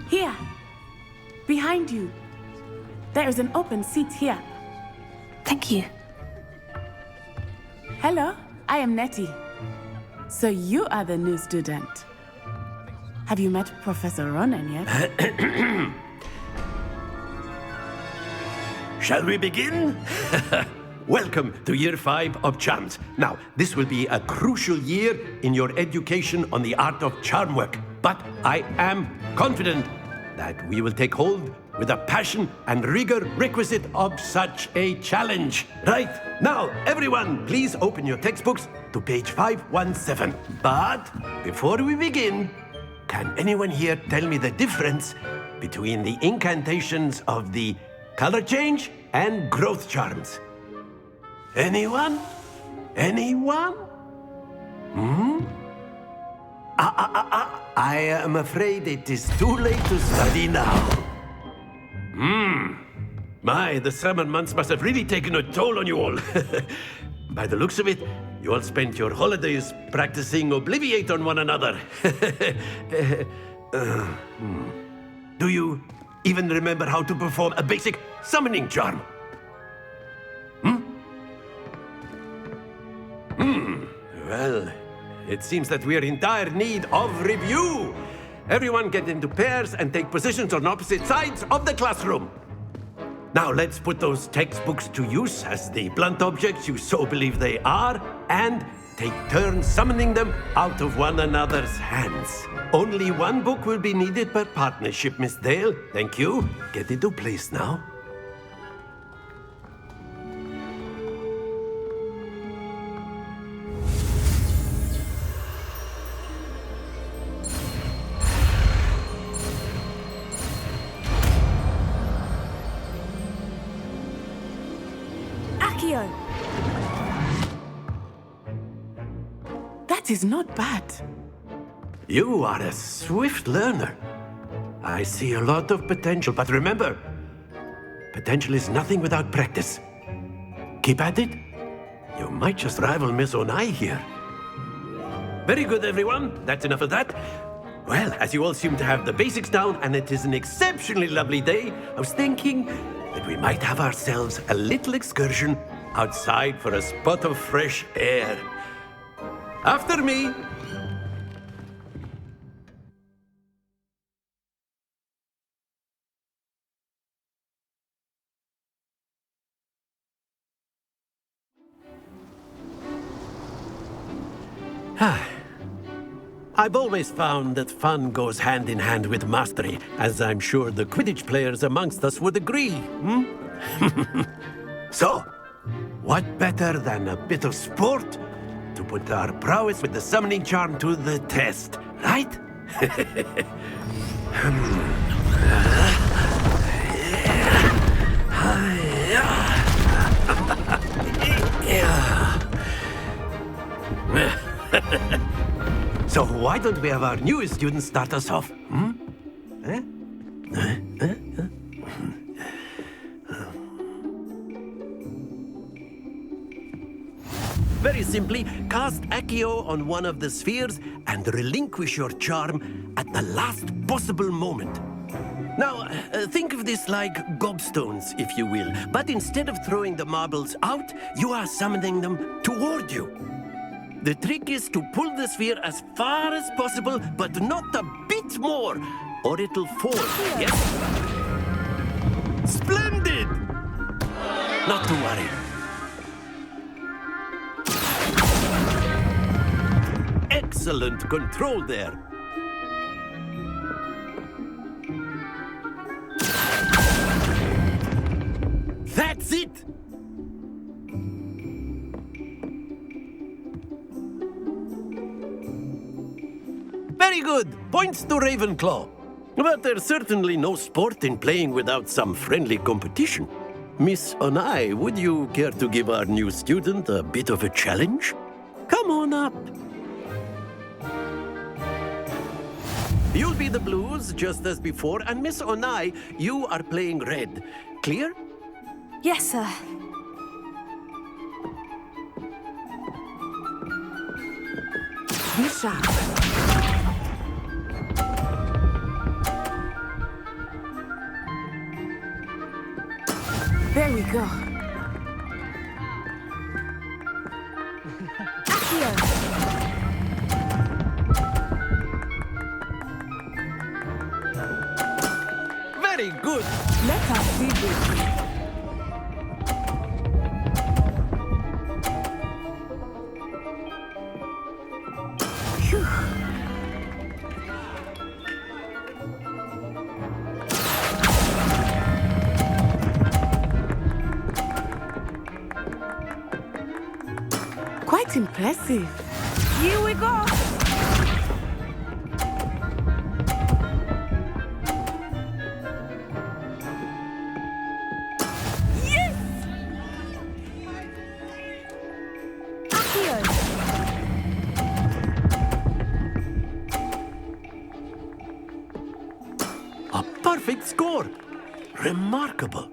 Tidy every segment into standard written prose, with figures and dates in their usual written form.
Here, behind you. There is an open seat here. Thank you. Hello, I am Nettie. So you are the new student. Have you met Professor Ronan yet? Shall we begin? Welcome to Year 5 of Charms. Now, this will be a crucial year in your education on the art of charm work. But I am confident that we will take hold with the passion and rigor requisite of such a challenge. Right, now, everyone, please open your textbooks to page 517. But before we begin, can anyone here tell me the difference between the incantations of the color change and growth charms? Anyone? Anyone? I am afraid it is too late to study now. My, the summer months must have really taken a toll on you all. By the looks of it, you all spent your holidays practicing Obliviate on one another. Do you even remember how to perform a basic summoning charm? Well, it seems that we are in dire need of review. Everyone get into pairs and take positions on opposite sides of the classroom. Now let's put those textbooks to use as the blunt objects you so believe they are, and take turns summoning them out of one another's hands. Only one book will be needed per partnership, Miss Dale. Thank you. Get into place now. That is not bad. You are a swift learner. I see a lot of potential, but remember, potential is nothing without practice. Keep at it. You might just rival Miss Onai here. Very good, everyone. That's enough of that. Well, as you all seem to have the basics down, and it is an exceptionally lovely day, I was thinking that we might have ourselves a little excursion outside for a spot of fresh air. After me. I've always found that fun goes hand in hand with mastery, as I'm sure the Quidditch players amongst us would agree. So, what better than a bit of sport to put our prowess with the summoning charm to the test, right? So why don't we have our newest student start us off? Very simply, cast Accio on one of the spheres and relinquish your charm at the last possible moment. Now, think of this like gobstones, if you will, but instead of throwing the marbles out, you are summoning them toward you. The trick is to pull the sphere as far as possible, but not a bit more, or it'll fall, yes? Splendid! Not to worry. Excellent control there. good. Points to Ravenclaw. But there's certainly no sport in playing without some friendly competition. Miss Onai, would you care to give our new student a bit of a challenge? Come on up. You'll be the blues, just as before, and Miss Onai, you are playing red. Clear? Yes, sir. Be sharp. There we go. Accio. Very good. Let us see this. Phew. Quite impressive. Here we go. Yes! Accio. A perfect score. Remarkable.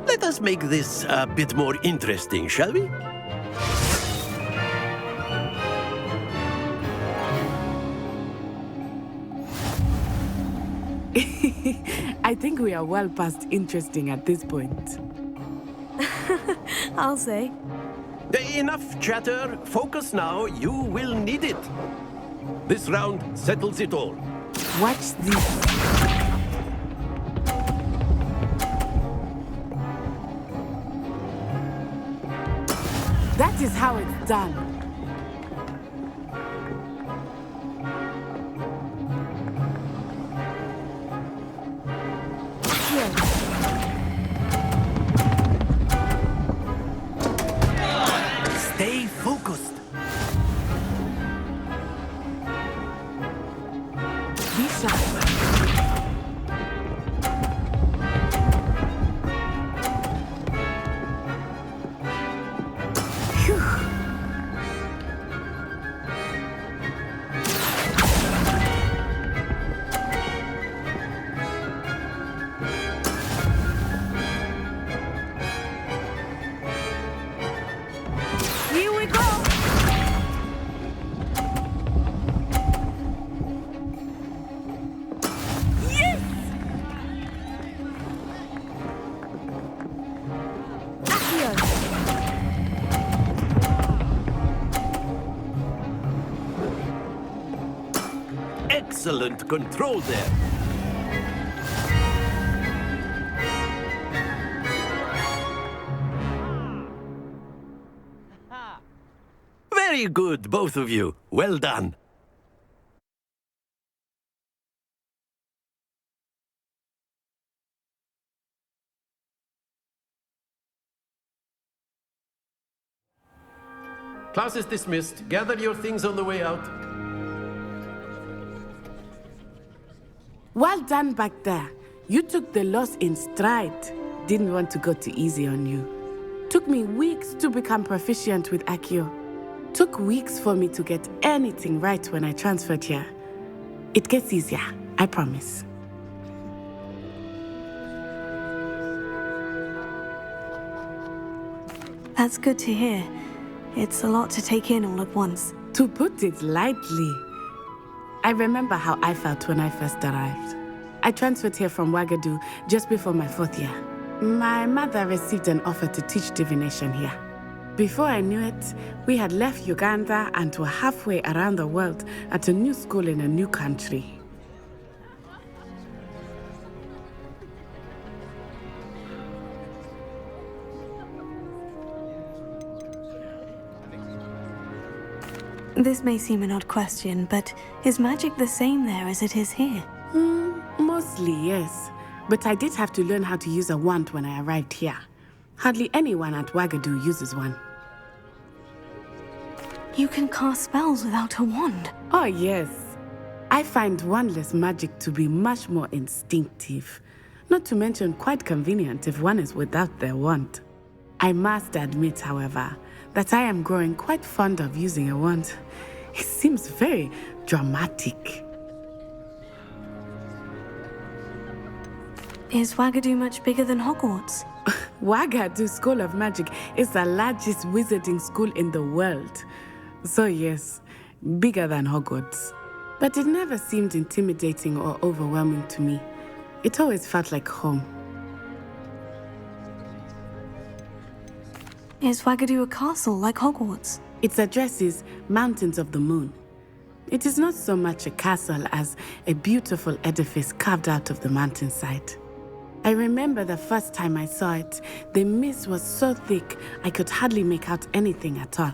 Let us make this a bit more interesting, shall we? I think we are well past interesting at this point. I'll say. Enough chatter. Focus now. You will need it. This round settles it all. Watch this. That is how it's done. Stay focused. Be sharp. Phew. Here we go. Yes! Accio. Excellent control there. Very good, both of you. Well done. Class is dismissed. Gather your things on the way out. Well done back there. You took the loss in stride. Didn't want to go too easy on you. Took me weeks to become proficient with Accio. Took weeks for me to get anything right when I transferred here. It gets easier, I promise. That's good to hear. It's a lot to take in all at once. To put it lightly, I remember how I felt when I first arrived. I transferred here from Ouagadougou just before my 4th year. My mother received an offer to teach divination here. Before I knew it, we had left Uganda and were halfway around the world at a new school in a new country. This may seem an odd question, but is magic the same there as it is here? Mostly, yes. but I did have to learn how to use a wand when I arrived here. Hardly anyone at Wagadu uses one. You can cast spells without a wand. Oh, yes. I find wandless magic to be much more instinctive. Not to mention quite convenient if one is without their wand. I must admit, however, that I am growing quite fond of using a wand. It seems very dramatic. Is Wagadu much bigger than Hogwarts? Wagadu School of Magic is the largest wizarding school in the world. So yes, bigger than Hogwarts. But it never seemed intimidating or overwhelming to me. It always felt like home. Is Wagadu a castle like Hogwarts? Its address is Mountains of the Moon. It is not so much a castle as a beautiful edifice carved out of the mountainside. I remember the first time I saw it, the mist was so thick I could hardly make out anything at all.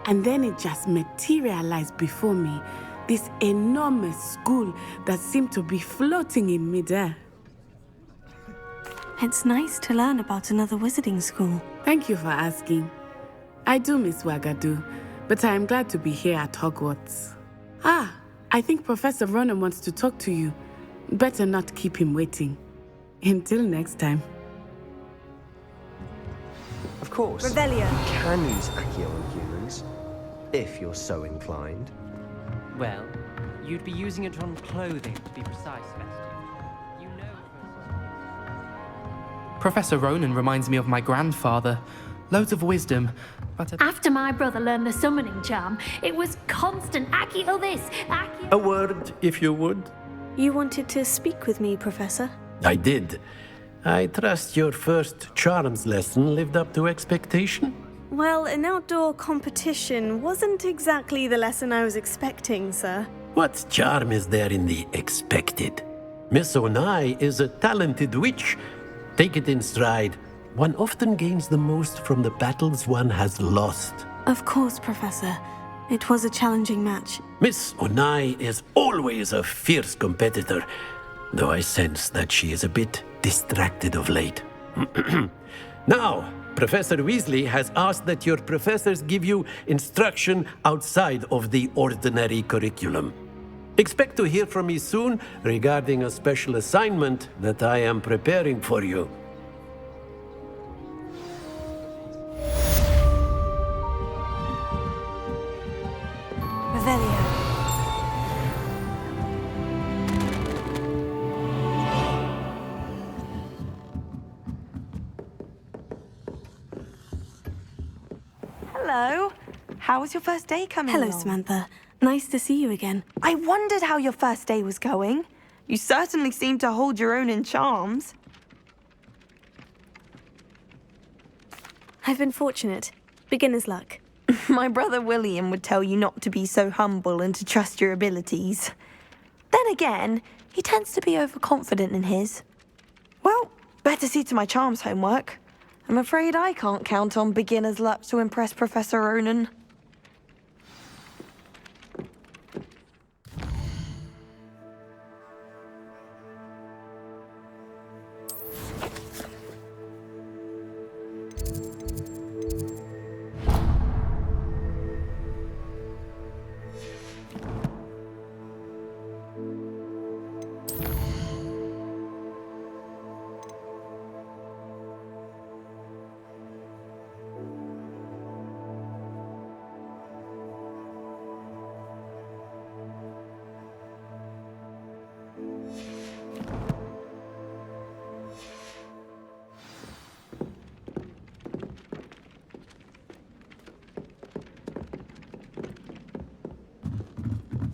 And then it just materialized before me, this enormous school that seemed to be floating in midair. It's nice to learn about another wizarding school. Thank you for asking. I do miss Wagadu, but I am glad to be here at Hogwarts. Ah, I think Professor Ronan wants to talk to you. Better not keep him waiting. Until next time. Of course, Revelio. you can use Accio on humans, if you're so inclined. Well, you'd be using it on clothing, to be precise, Sebastian. You know... Professor Ronan reminds me of my grandfather. Loads of wisdom, but... After my brother learned the summoning charm, it was constant Accio this, Accio... A word, if you would. You wanted to speak with me, Professor? I did. I trust your first charms lesson lived up to expectation? Well, an outdoor competition wasn't exactly the lesson I was expecting, sir. What charm is there in the expected? Miss Onai is a talented witch. Take it in stride. One often gains the most from the battles one has lost. Of course, Professor. It was a challenging match. Miss Onai is always a fierce competitor, though I sense that she is a bit distracted of late. Now, Professor Weasley has asked that your professors give you instruction outside of the ordinary curriculum. Expect to hear from me soon regarding a special assignment that I am preparing for you. Revelio. Hello. How was your first day coming Hello, along? Samantha. Nice to see you again. I wondered how your first day was going. You certainly seem to hold your own in charms. I've been fortunate. Beginner's luck. My brother William would tell you not to be so humble and to trust your abilities. Then again, he tends to be overconfident in his. Well, better see to my charms homework. I'm afraid I can't count on beginner's luck to impress Professor Ronan.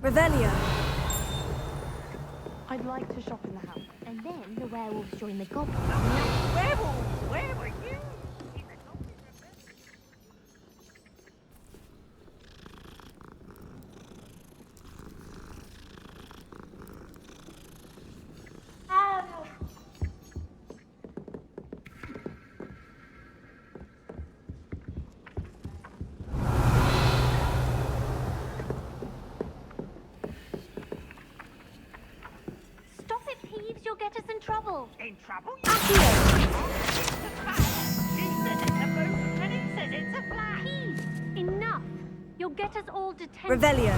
Revelio. I'd like to shop in the house. And then the werewolves join the goblins. Werewolves? Where were you? Stop it, Peeves. You're get us in trouble. In trouble? Akio! It's a flat. She says it's a boot, and he says it's a flat. Please, enough. You'll get us all detention. Revelio.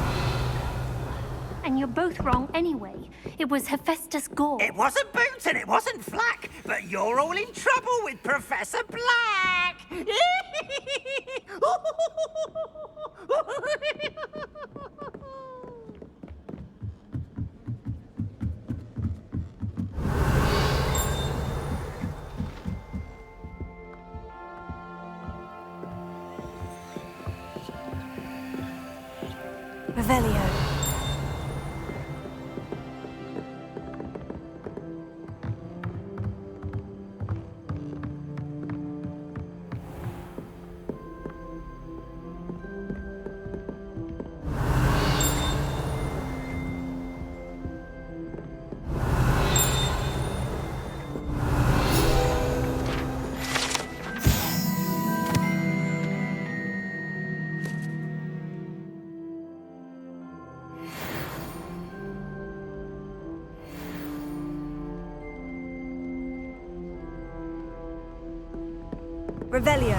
And you're both wrong anyway. It was Hephaestus Gore. It wasn't Boots and it wasn't Flack, but you're all in trouble with Professor Black. Revelio. Revelio.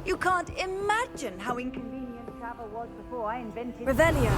You can't imagine how inconvenient travel was before I invented... Revelio.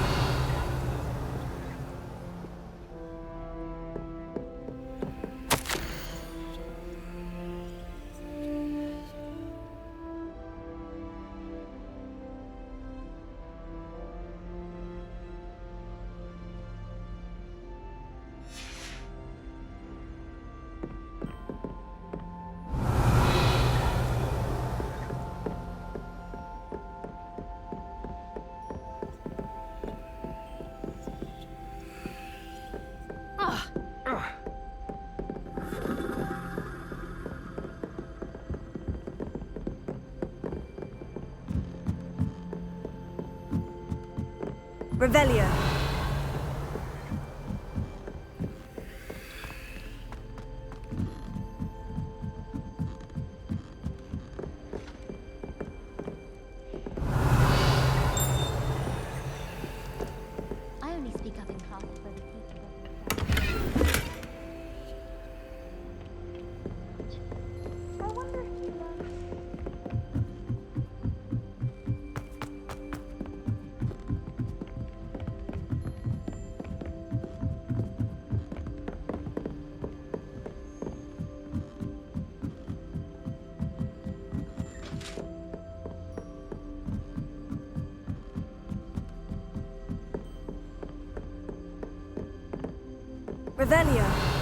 Revelio. I only speak up in classes where the teacher doesn't. I wonder if you learn. Revelio.